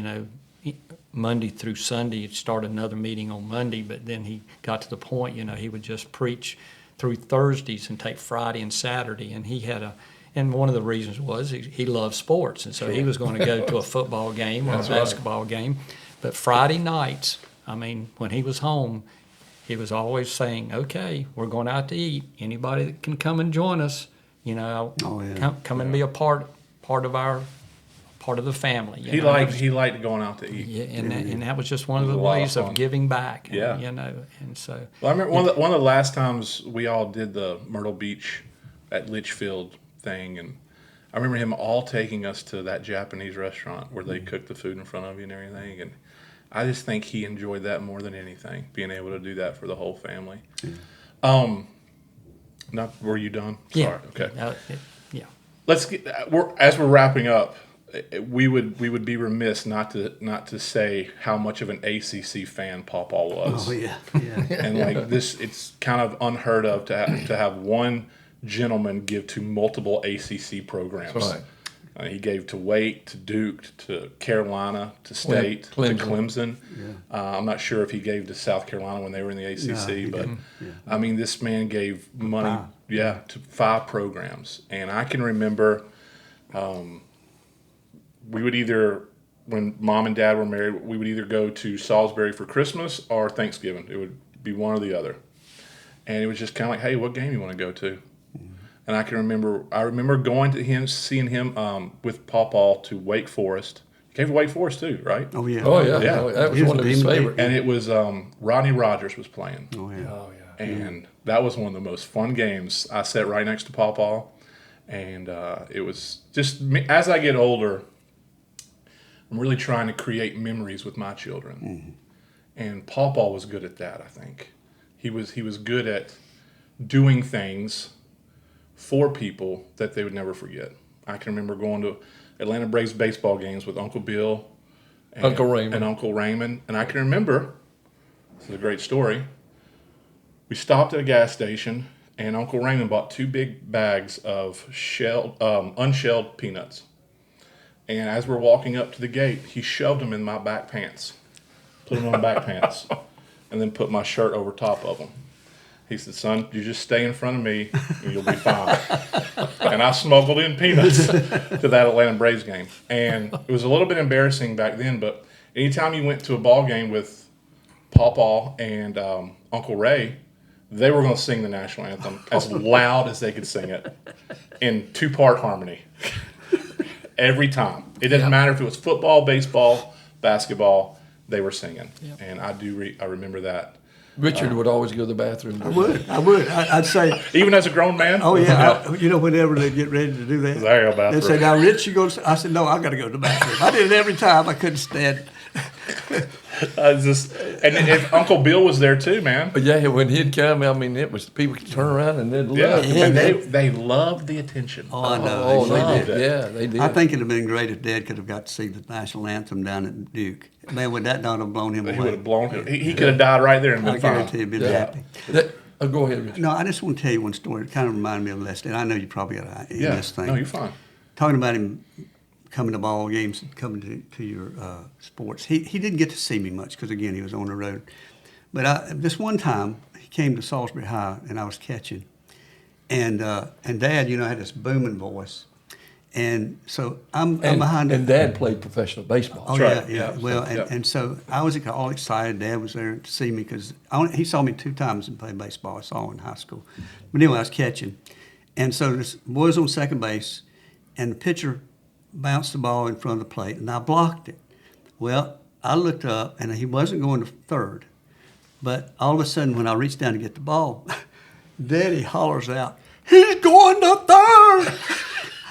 Monday through Sunday. He'd start another meeting on Monday, but then he got to the point, he would just preach through Thursdays and take Friday and Saturday. And he had and one of the reasons was he loved sports. And so he was going to go to a football game or a basketball game. But Friday nights, when he was home, he was always saying, "Okay, we're going out to eat. Anybody that can come and join us, you know, Oh, yeah. come and be a part of the family." You He know, liked going out to eat. yeah, and that was just one of It the was a lot of ways fun. of giving back. Yeah. You know, and so Well, I remember one of the last times we all did the Myrtle Beach at Litchfield thing, and I remember him all taking us to that Japanese restaurant where they cook the food in front of you and everything, and I just think he enjoyed that more than anything, being able to do that for the whole family. Were you done? yeah, Sorry. Okay. yeah. Let's get. As we're wrapping up, we would be remiss not to say how much of an ACC fan Pawpaw was. Oh yeah, yeah. And like this, it's kind of unheard of to have one gentleman give to multiple ACC programs. That's right. He gave to Wake, to Duke, to Carolina, to State, Clemson. to Clemson. I'm not sure if he gave to South Carolina when they were in the ACC, No, he but didn't. Yeah. I mean, this man gave money, 5. to 5 programs. And I can remember we would either, when Mom and Dad were married, we would either go to Salisbury for Christmas or Thanksgiving. It would be one or the other. And it was just kind of like, hey, what game you want to go to? And I remember going to him, seeing him with Pawpaw to Wake Forest. He came to Wake Forest too, right? Oh yeah. Oh yeah, Yeah. that was He was one of his demon- favorites. And it was Rodney Rogers was playing. Oh yeah. Oh yeah. And that was one of the most fun games. I sat right next to Pawpaw, and it was just as I get older, I'm really trying to create memories with my children, and Pawpaw was good at that. I think he was good at doing things for people that they would never forget. I can remember going to Atlanta Braves baseball games with Uncle Bill, and Uncle Raymond. Uncle Raymond, and I can remember. This is a great story. We stopped at a gas station, and Uncle Raymond bought 2 big bags of unshelled peanuts. And as we're walking up to the gate, he shoved them in my back pants, put them in my back pants, and then put my shirt over top of them. He said, "Son, you just stay in front of me, and you'll be fine." And I smuggled in peanuts to that Atlanta Braves game. And it was a little bit embarrassing back then, but anytime you went to a ball game with Pawpaw and Uncle Ray, they were going to sing the national anthem as loud as they could sing it in 2-part harmony. Every time. It didn't matter if it was football, baseball, basketball, they were singing. Yep. And I remember that. Richard would always go to the bathroom. I would. I'd say, Even as a grown man? oh yeah. Whenever they get ready to do that, There you go, they'd say, bathroom. "Now, Rich, you go." I said, "No, I got to go to the bathroom." I did it every time. I couldn't stand. And if Uncle Bill was there too, man. But yeah, when he'd come, I mean, it was people could turn around and they'd Yeah, love. and they loved the attention. Oh, I know. Oh, They they did. did. Yeah, they did. I think it'd have been great if Dad could have got to see the national anthem down at Duke. Man, would that not have blown him He would away? have blown him. He could have died right there and I been fine. guarantee he'd been Yeah. happy. Go ahead, Richard. No, I just want to tell you one story. It kind of reminded me of Leslie. I know you probably got in Yeah. this thing. No, you're fine. Talking about him coming to ball games and coming to your sports. He didn't get to see me much because, again, he was on the road. But this one time, he came to Salisbury High, and I was catching. And Dad, had this booming voice. And so I'm behind him. And Dad played professional baseball. Oh, That's right. yeah. Yeah. Well, Yeah. and so I was all excited. Dad was there to see me because he saw me 2 times and played baseball. I saw him in high school. But anyway, I was catching. And so this boy was on second base, and the pitcher bounced the ball in front of the plate, and I blocked it. Well, I looked up, and he wasn't going to third. But all of a sudden, when I reached down to get the ball, Daddy hollers out, "He's going to third!"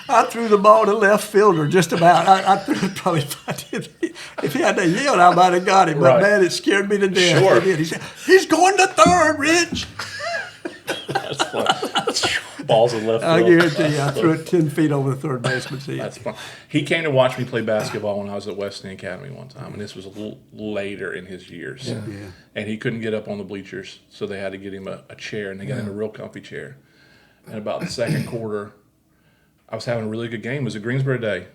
I threw the ball to left fielder just about. I threw it probably if he had to yell, I might have got him. But Right. man, it scared me to death. Sure. He did. He said, "He's going to third, Rich." That's fun. Balls in left I field. guarantee you, I threw it 10 feet over the third baseman's head. That's fun. He came to watch me play basketball when I was at Weston Academy one time, and this was a little later in his years. Yeah. Yeah. And he couldn't get up on the bleachers, so they had to get him a chair, and they got him a real comfy chair. And about the second quarter, I was having a really good game. It was a Greensboro day,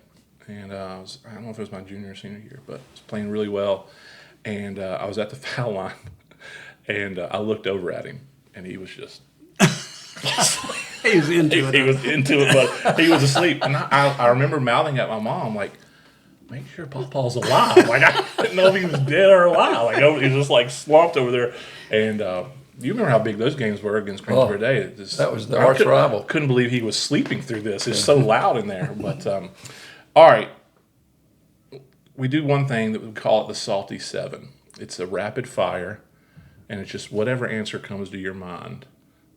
and I don't know if it was my junior or senior year, but I was playing really well. And I was at the foul line, and I looked over at him, and he was just He was into it. he was into it, but he was asleep. And I remember mouthing at my mom, like, make sure Pawpaw's alive. Like, I didn't know if he was dead or alive. Like, he was just like slumped over there. And you remember how big those games were against Greensboro Day? That was the arch rival. Couldn't believe he was sleeping through this. It's so loud in there. But all right, we do one thing that we call it the Salty 7. It's a rapid fire, and it's just whatever answer comes to your mind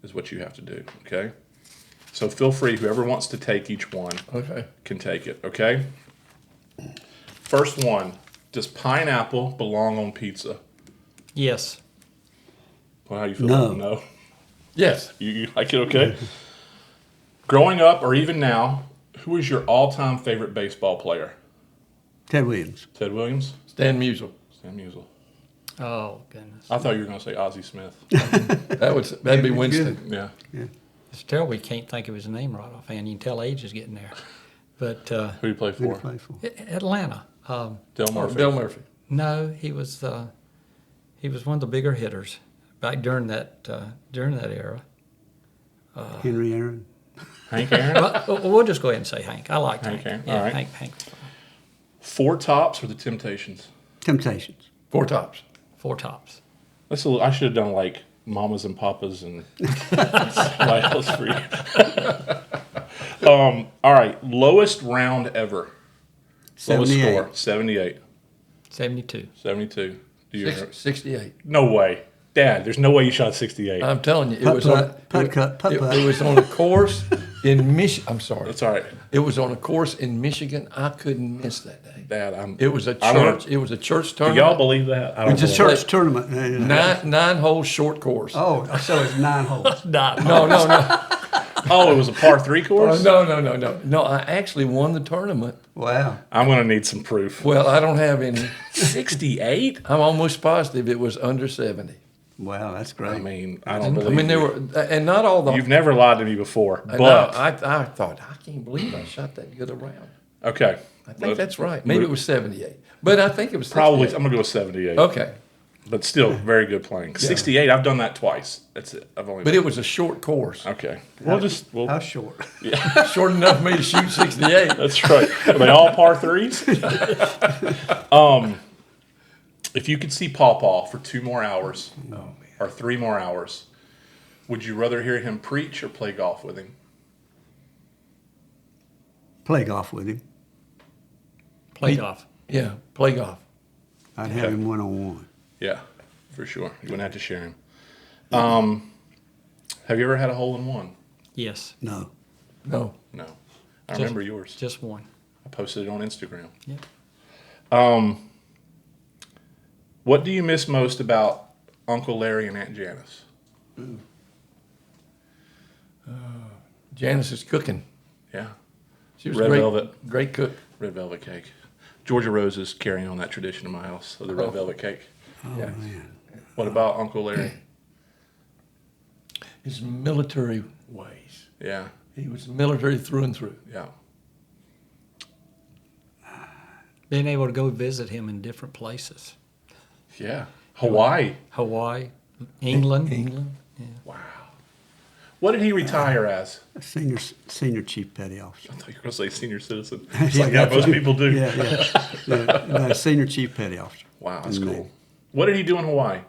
is what you have to do. Okay. So feel free. Whoever wants to take each one can take it. Okay. First one. Does pineapple belong on pizza? Yes. Well, how do you feel? No. No. Yes. You like it? Okay. Growing up, or even now, who is your all-time favorite baseball player? Ted Williams. Ted Williams. Stan Musial. Stan Musial. Oh, goodness. I thought you were going to say Ozzie Smith. That'd be Winston. Yeah. It's terrible we can't think of his name right offhand. You can tell age is getting there. But Who do you play Who did for? he play for? Atlanta. Del Murphy. Bill Murphy. No, he was one of the bigger hitters back during that era. Henry Aaron. Hank Aaron. Well, we'll just go ahead and say Hank. I liked Hank Hank. Aaron. Yeah, All right. Hank. Four Tops or the Temptations? Temptations. Four Tops. Four Tops. That's I should have done like Mamas and Papas and somebody else for you. All right. Lowest round ever. Lowest 78. score. 78. 72. 72. Do you 68. No way. Dad, there's no way you shot 68. I'm telling you, it Putt, was putt, on putt, cut, putt, putt. it was on a course in Michigan. I'm sorry. That's all right. It was on a course in Michigan. I couldn't miss that day. Dad, It was a I'm gonna- church. It was a church Do tournament. y'all believe that? I don't just believe Church tournament. Nine-hole short course. Oh, so it's 9 holes. No. No. it. Oh, it was a par 3 course? No. No, I actually won the tournament. Wow. I'm going to need some proof. Well, I don't have any. 68? I'm almost positive it was under 70. Wow, that's great. I mean, I don't I believe mean, there you. were, and not all the. You've never lied to me before, No, but I thought, I can't believe I shot that good around. okay. I think that's right. Maybe it was 78, but I think it was Probably. 68. I'm gonna go with 78. Okay, But still, very good playing. 68. I've done that twice. That's it. I've only. but it was a short course, Okay. How short? short enough for me to shoot 68. That's right. Are they all par 3s? If you could see Pawpaw for 2 more hours or 3 more hours, would you rather hear him preach or play golf with him? Play golf with him. Play golf. Yeah, play golf. I'd have him one-on-one. Yeah, for sure. You wouldn't have to share him. Have you ever had a hole in one? Yes. No. No, No. I remember yours. Just one. I posted it on Instagram. Yeah. What do you miss most about Uncle Larry and Aunt Janice? Janice is cooking. Yeah. She was Red great, velvet. great cook. Red velvet cake. Georgia Rose is carrying on that tradition in my house of the red velvet cake. Yeah. Man. What about Uncle Larry? His military ways. Yeah. He was military through and through. Yeah. Being able to go visit him in different places. Yeah. Hawaii. Hawaii, England. England. Wow. What did he retire as? A senior chief petty officer. I thought you were going to say senior citizen. It's like how most people do. No, senior chief petty officer. Wow, that's In the cool. Navy. What did he do in Hawaii?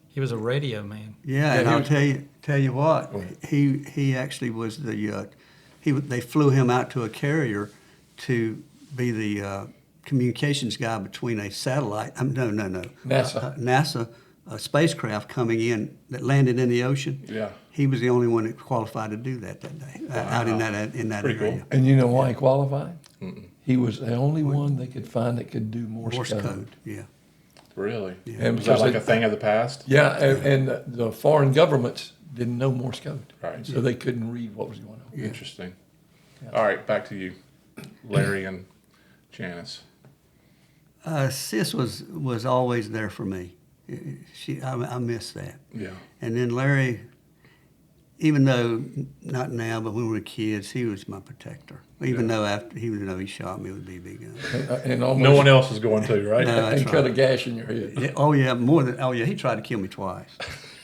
He was a radio man. Yeah, Yeah, and he I'll was- tell you what, he actually was they flew him out to a carrier to be the communications guy between a satellite. NASA. NASA spacecraft coming in that landed in the ocean. Yeah. He was the only one that qualified to do that day out in that Pretty area. cool. And you know why he qualified? He was the only one they could find that could do Morse code. Yeah. Really? And Was that because like they- a thing of the past? Yeah, and the foreign governments didn't know Morse code. Right. So they couldn't read what was going on. Interesting. All right, back to you, Larry and Janice. Sis was always there for me. I miss that. Yeah. And then Larry, even though not now, but when we were kids, he was my protector. Even though he shot me with a BB gun. And almost, No one else is going to, right? No. and That's cut a right. gash in your head. Yeah, he tried to kill me twice,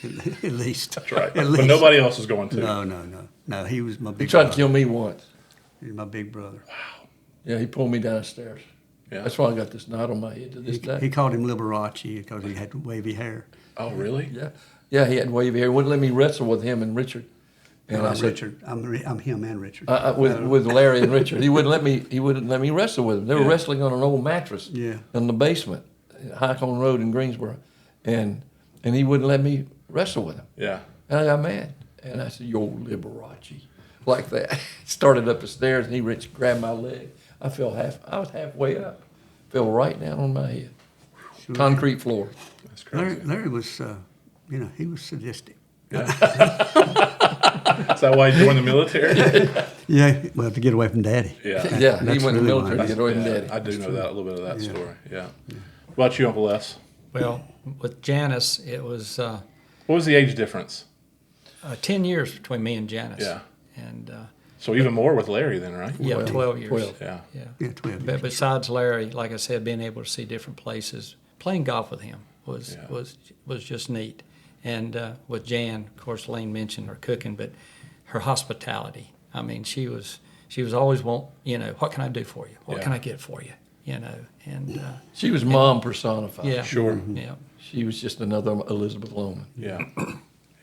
at least. That's right. At But least. nobody else is going to. No. He was my He big. tried to brother. kill me once. He was my big brother. Yeah, he pulled me downstairs. Yeah. That's why I got this knot on my head to this He day. called him Liberace because he had wavy hair. Oh, really? Yeah, yeah, he had wavy hair. Wouldn't let me wrestle with him and Richard. And I I'm said, Richard. I'm him and Richard. with Larry and Richard, he wouldn't let me wrestle with him. They were wrestling on an old mattress Yeah. in the basement, Highcombe Road in Greensboro, and he wouldn't let me wrestle with him. Yeah. And I got mad, and I said, "Yo, Liberace," like that. Started up the stairs, and he reached, grabbed my leg. I was halfway up, fell right down on my head, concrete floor. That's crazy. Larry was, he was sadistic. Is that why you joined the military? Yeah, well, to get away from Daddy. Yeah. Yeah, he That's went to the really military to why. get away from Yeah, Daddy. I do know that, a little bit of that Yeah. story. Yeah. What about you, Uncle Les? Well, with Janice, it was What was the age difference? 10 years between me and Janice. Yeah. And So even more with Larry then, right? yeah, 12. 12 years. 12. Yeah. Yeah. Yeah, 12 But years. besides Larry, like I said, being able to see different places, playing golf with him was Yeah. was just neat. And with Jan, of course, Lane mentioned her cooking, but her hospitality. I mean, she was always what can I do for you? What Yeah. can I get for you? And She was mom personified. yeah, Sure. yeah. She was just another Elizabeth Loman. Yeah.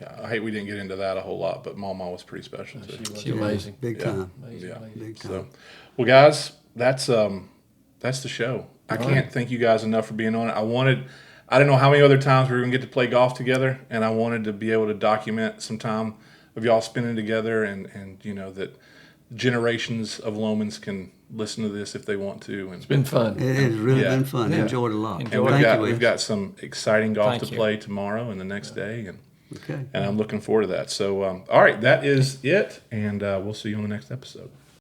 Yeah. I hate we didn't get into that a whole lot, but Mama was pretty special too. She was amazing. Big Yeah. time. Amazing, Yeah. amazing. Big time. So, well, guys, that's the show. I can't thank you guys enough for being on it. I didn't know how many other times we were gonna get to play golf together, and I wanted to be able to document some time of y'all spending together, and that generations of Lomans can listen to this if they want to. And It's been fun. It has really Yeah. been fun. Yeah. Enjoyed a lot. Enjoyed and it. we've got some exciting golf Thank to you. play tomorrow and the next day, and Okay. I'm looking forward to that. So, all right, that is it, and we'll see you on the next episode.